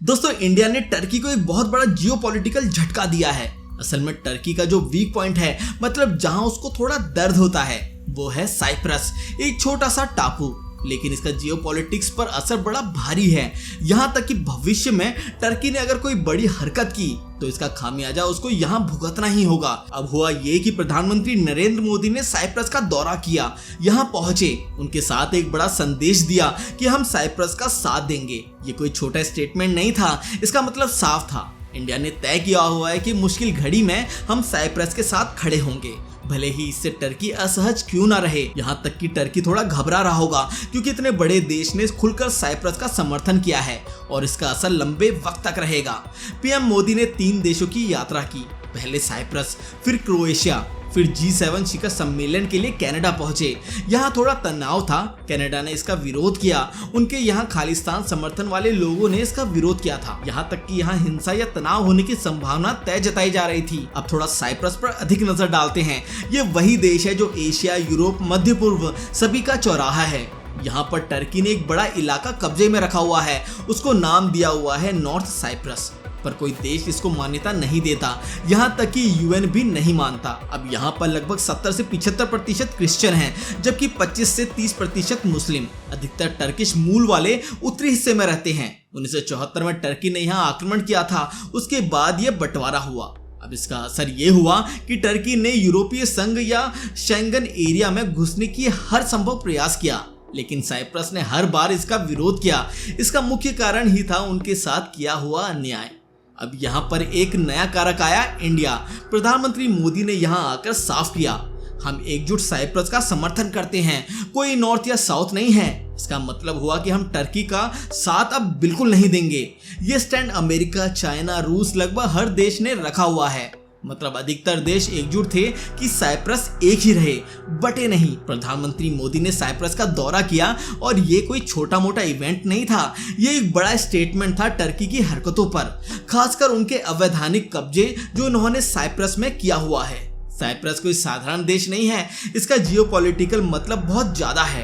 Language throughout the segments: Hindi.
दोस्तों, इंडिया ने टर्की को एक बहुत बड़ा जियोपॉलिटिकल झटका दिया है। असल में टर्की का जो वीक पॉइंट है, मतलब जहां उसको थोड़ा दर्द होता है, वो है साइप्रस, एक छोटा सा टापू। लेकिन इसका जियोपॉलिटिक्स पर असर बड़ा भारी है। यहाँ तक कि भविष्य में टर्की ने अगर कोई बड़ी हरकत की तो इसका खामियाजा उसको यहाँ भुगतना ही होगा। अब हुआ ये कि प्रधानमंत्री नरेंद्र मोदी ने साइप्रस का दौरा किया, यहाँ पहुंचे, उनके साथ एक बड़ा संदेश दिया कि हम साइप्रस का साथ देंगे। ये कोई छोटा स्टेटमेंट नहीं था, इसका मतलब साफ था। इंडिया ने तय किया हुआ है कि मुश्किल घड़ी में हम साइप्रस के साथ खड़े होंगे, भले ही इससे टर्की असहज क्यों ना रहे। यहाँ तक कि टर्की थोड़ा घबरा रहा होगा, क्योंकि इतने बड़े देश ने खुलकर साइप्रस का समर्थन किया है और इसका असर लंबे वक्त तक रहेगा। पीएम मोदी ने 3 देशों की यात्रा की, पहले साइप्रस, फिर क्रोएशिया, फिर G7 शिखर सम्मेलन के लिए कनाडा पहुंचे। यहाँ थोड़ा तनाव था, कनाडा ने इसका विरोध किया, उनके यहाँ खालिस्तान समर्थन वाले लोगों ने इसका विरोध किया था। यहाँ तक कि यहाँ हिंसा या तनाव होने की संभावना तय जताई जा रही थी। अब थोड़ा साइप्रस पर अधिक नजर डालते हैं। ये वही देश है जो एशिया, यूरोप, मध्य पूर्व सभी का चौराहा है। यहाँ पर टर्की ने एक बड़ा इलाका कब्जे में रखा हुआ है, उसको नाम दिया हुआ है नॉर्थ साइप्रस, पर कोई देश इसको मान्यता नहीं देता, यहाँ तक कि यूएन भी नहीं मानता। अब यहाँ पर लगभग 70 से 75% क्रिश्चियन हैं, जबकि 25 से 30% मुस्लिम, अधिकतर टर्किश मूल वाले उत्तरी हिस्से में रहते हैं। 1974 में टर्की ने यहाँ आक्रमण किया था, उसके बाद ये बंटवारा हुआ। अब इसका असर ये हुआ कि टर्की ने यूरोपीय संघ या शेंगन एरिया में घुसने की हर संभव प्रयास किया, लेकिन साइप्रस ने हर बार इसका विरोध किया। इसका मुख्य कारण ही था उनके साथ किया हुआ अन्याय। अब यहाँ पर एक नया कारक आया, इंडिया। प्रधानमंत्री मोदी ने यहाँ आकर साफ किया, हम एकजुट साइप्रस का समर्थन करते हैं, कोई नॉर्थ या साउथ नहीं है। इसका मतलब हुआ कि हम टर्की का साथ अब बिल्कुल नहीं देंगे। ये स्टैंड अमेरिका, चाइना, रूस, लगभग हर देश ने रखा हुआ है। मतलब अधिकतर देश एकजुट थे कि साइप्रस एक ही रहे, बटे नहीं। प्रधानमंत्री मोदी ने साइप्रस का दौरा किया और ये कोई छोटा मोटा इवेंट नहीं था, ये एक बड़ा स्टेटमेंट था टर्की की हरकतों पर, खासकर उनके अवैधानिक कब्जे जो उन्होंने साइप्रस में किया हुआ है। साइप्रस कोई साधारण देश नहीं है, इसका जियोपॉलिटिकल मतलब बहुत ज्यादा है।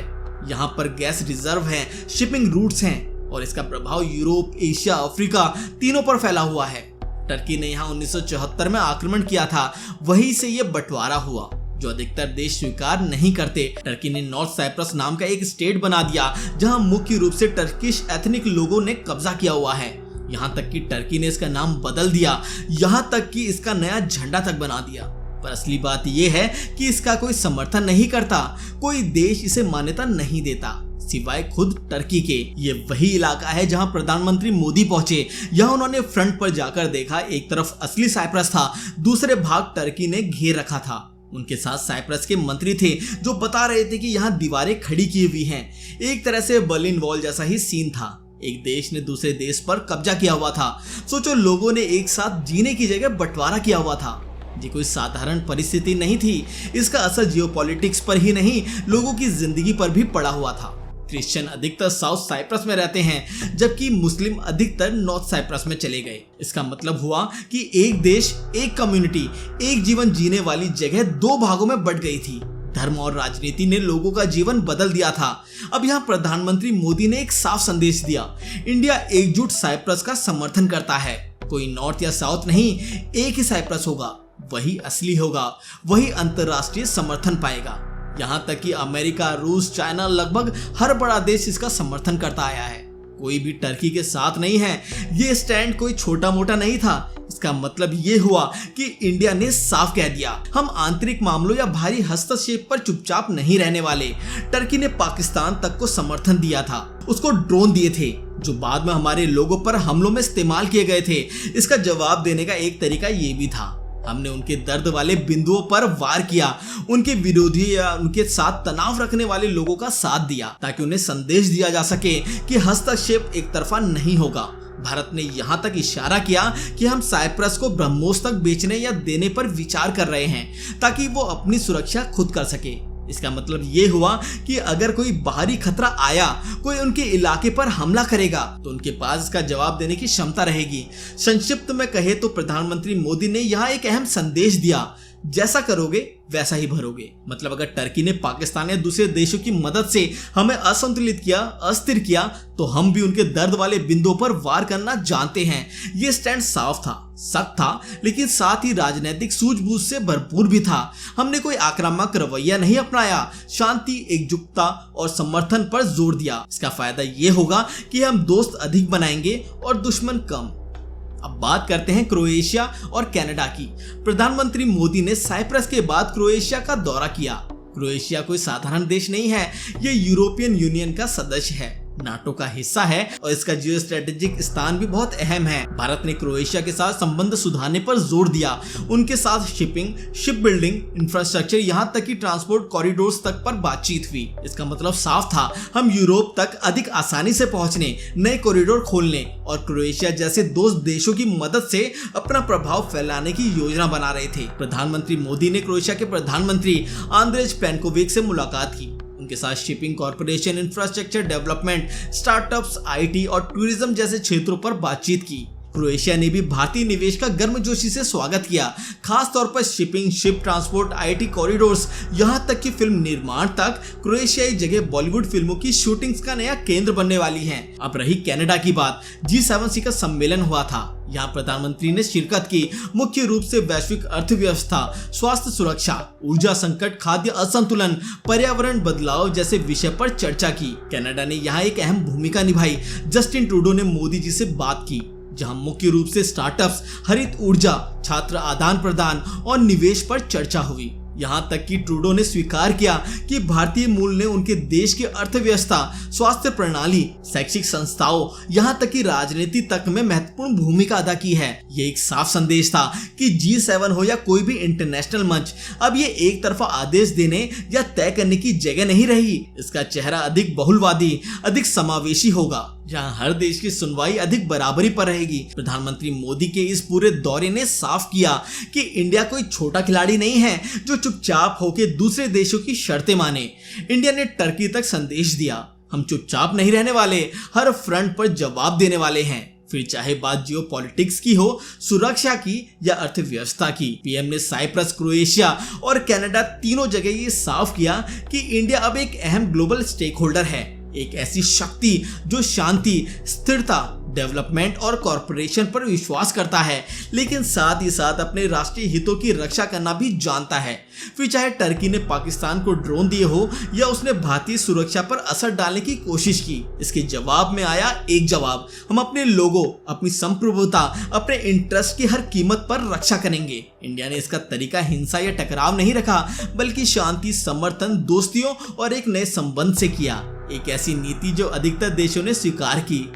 यहाँ पर गैस रिजर्व है, शिपिंग रूट्स हैं और इसका प्रभाव यूरोप, एशिया, अफ्रीका तीनों पर फैला हुआ है। टर्की ने यहाँ 1974 में आक्रमण किया था, वहीं से ये बंटवारा हुआ जो अधिकतर देश स्वीकार नहीं करते। टर्की ने नॉर्थ साइप्रस नाम का एक स्टेट बना दिया, जहां मुख्य रूप से टर्किश एथनिक लोगों ने कब्जा किया हुआ है। यहाँ तक कि टर्की ने इसका नाम बदल दिया, यहाँ तक कि इसका नया झंडा तक बना दिया। पर असली बात यह है कि इसका कोई समर्थन नहीं करता, कोई देश इसे मान्यता नहीं देता सिवाय खुद टर्की के। ये वही इलाका है जहां प्रधानमंत्री मोदी पहुंचे। यहाँ उन्होंने फ्रंट पर जाकर देखा, एक तरफ असली साइप्रस था, दूसरे भाग टर्की ने घेर रखा था। उनके साथ साइप्रस के मंत्री थे जो बता रहे थे कि यहाँ दीवारें खड़ी की हुई हैं। एक तरह से बर्लिन वॉल जैसा ही सीन था, एक देश ने दूसरे देश पर कब्जा किया हुआ था। सोचो, लोगों ने एक साथ जीने की जगह बंटवारा किया हुआ था। ये कोई साधारण परिस्थिति नहीं थी, इसका असर जियोपॉलिटिक्स पर ही नहीं, लोगों की जिंदगी पर भी पड़ा हुआ था। क्रिश्चियन अधिकतर साउथ साइप्रस में रहते हैं, जबकि मुस्लिम अधिकतर नॉर्थ साइप्रस में चले गए। इसका मतलब हुआ कि एक देश, एक कम्युनिटी, एक जीवन जीने वाली जगह 2 भागों में बंट गई थी। धर्म और राजनीति ने लोगों का जीवन बदल दिया था। अब यहाँ प्रधानमंत्री मोदी ने एक साफ संदेश दिया, इंडिया एकजुट साइप्रस का समर्थन करता है, कोई नॉर्थ या साउथ नहीं, एक ही साइप्रस होगा, वही असली होगा, वही अंतरराष्ट्रीय समर्थन पाएगा। यहाँ तक कि अमेरिका, रूस, चाइना, लगभग हर बड़ा देश इसका समर्थन करता आया है। कोई भी टर्की के साथ नहीं है। ये स्टैंड कोई छोटा मोटा नहीं था। इसका मतलब ये हुआ कि इंडिया ने साफ कह दिया, हम आंतरिक मामलों या भारी हस्तक्षेप पर चुपचाप नहीं रहने वाले। टर्की ने पाकिस्तान तक को समर्थन दिया था, उसको ड्रोन दिए थे जो बाद में हमारे लोगों पर हमलों में इस्तेमाल किए गए थे। इसका जवाब देने का एक तरीका ये भी था, हमने उनके दर्द वाले बिंदुओं पर वार किया, उनके विरोधी या उनके साथ तनाव रखने वाले लोगों का साथ दिया, ताकि उन्हें संदेश दिया जा सके कि हस्तक्षेप एक तरफा नहीं होगा। भारत ने यहाँ तक इशारा किया कि हम साइप्रस को ब्रह्मोस तक बेचने या देने पर विचार कर रहे हैं, ताकि वो अपनी सुरक्षा खुद कर सके। इसका मतलब ये हुआ कि अगर कोई बाहरी खतरा आया, कोई उनके इलाके पर हमला करेगा, तो उनके पास इसका जवाब देने की क्षमता रहेगी। संक्षिप्त में कहे तो प्रधानमंत्री मोदी ने यहाँ एक अहम संदेश दिया, जैसा करोगे वैसा ही भरोगे। मतलब अगर टर्की ने पाकिस्तान या दूसरे देशों की मदद से हमें असंतुलित किया, अस्थिर किया, तो हम भी उनके दर्द वाले बिंदुओं पर वार करना जानते हैं। ये स्टैंड साफ था, सख्त था, लेकिन साथ ही राजनीतिक सूझबूझ से भरपूर भी था। हमने कोई आक्रामक रवैया नहीं अपनाया, शांति, एकजुटता और समर्थन पर जोर दिया। इसका फायदा ये होगा कि हम दोस्त अधिक बनाएंगे और दुश्मन कम। अब बात करते हैं क्रोएशिया और कनाडा की। प्रधानमंत्री मोदी ने साइप्रस के बाद क्रोएशिया का दौरा किया। क्रोएशिया कोई साधारण देश नहीं है, ये यूरोपियन यूनियन का सदस्य है, नाटो का हिस्सा है और इसका जियो स्ट्रेटेजिक स्थान भी बहुत अहम है। भारत ने क्रोएशिया के साथ संबंध सुधारने पर जोर दिया। उनके साथ शिपिंग, शिप बिल्डिंग, इंफ्रास्ट्रक्चर, यहाँ तक कि ट्रांसपोर्ट कॉरिडोर्स तक पर बातचीत हुई। इसका मतलब साफ था, हम यूरोप तक अधिक आसानी से पहुंचने, नए कॉरिडोर खोलने और क्रोएशिया जैसे दोस्त देशों की मदद से अपना प्रभाव फैलाने की योजना बना रहे थे। प्रधानमंत्री मोदी ने क्रोएशिया के प्रधानमंत्री आंद्रेज प्लेनकोविक से मुलाकात की। उनके साथ shipping corporation, infrastructure development, startups, IT और टूरिज्म जैसे क्षेत्रों पर बातचीत की। क्रोएशिया ने भी भारतीय निवेश का गर्मजोशी से स्वागत किया, खास तौर पर shipping, ship transport, IT corridors, यहाँ तक कि फिल्म निर्माण तक क्रोएशियाई जगह बॉलीवुड फिल्मों की शूटिंग्स का नया केंद्र बनने वाली है। अब रही कनाडा की बात। G7 शिखर सम्मेलन हुआ था। यहाँ प्रधानमंत्री ने शिरकत की। मुख्य रूप से वैश्विक अर्थव्यवस्था, स्वास्थ्य सुरक्षा, ऊर्जा संकट, खाद्य असंतुलन, पर्यावरण बदलाव जैसे विषय पर चर्चा की। कनाडा ने यहाँ एक अहम भूमिका निभाई। जस्टिन ट्रूडो ने मोदी जी से बात की, जहां मुख्य रूप से स्टार्टअप्स, हरित ऊर्जा, छात्र आदान प्रदान और निवेश पर चर्चा हुई। यहाँ तक कि ट्रूडो ने स्वीकार किया कि भारतीय मूल ने उनके देश की अर्थव्यवस्था, स्वास्थ्य प्रणाली, शैक्षिक संस्थाओं, यहाँ तक कि राजनीति तक में महत्वपूर्ण भूमिका अदा की है। ये एक साफ संदेश था कि G7 हो या कोई भी इंटरनेशनल मंच, अब ये एक तरफा आदेश देने या तय करने की जगह नहीं रही। इसका चेहरा अधिक बहुलवादी, अधिक समावेशी होगा, जहां हर देश की सुनवाई अधिक बराबरी पर रहेगी। प्रधानमंत्री मोदी के इस पूरे दौरे ने साफ किया कि इंडिया कोई छोटा खिलाड़ी नहीं है जो चुपचाप होकर दूसरे देशों की शर्तें माने। इंडिया ने टर्की तक संदेश दिया, हम चुपचाप नहीं रहने वाले, हर फ्रंट पर जवाब देने वाले हैं। फिर चाहे बात जियो पॉलिटिक्स की हो, सुरक्षा की या अर्थव्यवस्था की। पीएम ने साइप्रस, क्रोएशिया और कनाडा तीनों जगह ये साफ किया कि इंडिया अब एक अहम ग्लोबल स्टेक होल्डर है, एक ऐसी शक्ति जो शांति, स्थिरता, डेवलपमेंट और कॉर्पोरेशन पर विश्वास करता है, लेकिन साथ ही साथ अपने राष्ट्रीय हितों की रक्षा करना भी जानता है। फिर चाहे टर्की ने पाकिस्तान को ड्रोन दिए हो या उसने भारतीय सुरक्षा पर असर डालने की कोशिश की, इसके जवाब में आया एक जवाब, हम अपने लोगों, अपनी संप्रभुता, अपने इंटरेस्ट की हर कीमत पर रक्षा करेंगे। इंडिया ने इसका तरीका हिंसा या टकराव नहीं रखा, बल्कि शांति, समर्थन, दोस्तियों और एक नए संबंध से किया। एक ऐसी नीति जो अधिकतर देशों ने स्वीकार की।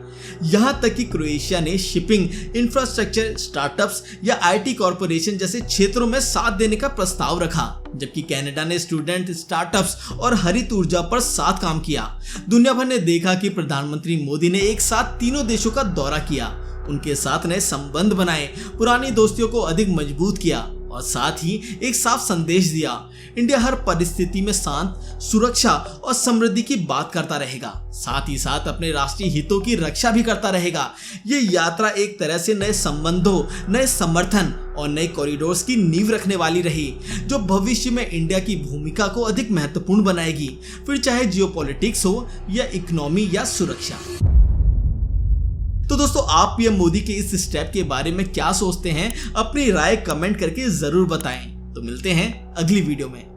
यहाँ तक कि क्रोएशिया ने शिपिंग, इंफ्रास्ट्रक्चर, स्टार्टअप्स या आईटी कॉर्पोरेशन जैसे क्षेत्रों में साथ देने का प्रस्ताव रखा, जबकि कनाडा ने स्टूडेंट, स्टार्टअप्स और हरित ऊर्जा पर साथ काम किया। दुनिया भर ने देखा कि प्रधानमंत्री मोदी ने एक साथ तीनों देशों का दौरा किया, उनके साथ नए संबंध बनाए, पुरानी दोस्तियों को अधिक मजबूत किया और साथ ही एक साफ संदेश दिया, इंडिया हर परिस्थिति में शांत, सुरक्षा और समृद्धि की बात करता रहेगा, साथ ही साथ अपने राष्ट्रीय हितों की रक्षा भी करता रहेगा। ये यात्रा एक तरह से नए संबंधों, नए समर्थन और नए कॉरिडोर्स की नींव रखने वाली रही, जो भविष्य में इंडिया की भूमिका को अधिक महत्वपूर्ण बनाएगी, फिर चाहे जियोपॉलिटिक्स हो या इकोनॉमी या सुरक्षा। तो दोस्तों, आप पीएम मोदी के इस स्टेप के बारे में क्या सोचते हैं? अपनी राय कमेंट करके जरूर बताएं। तो मिलते हैं अगली वीडियो में।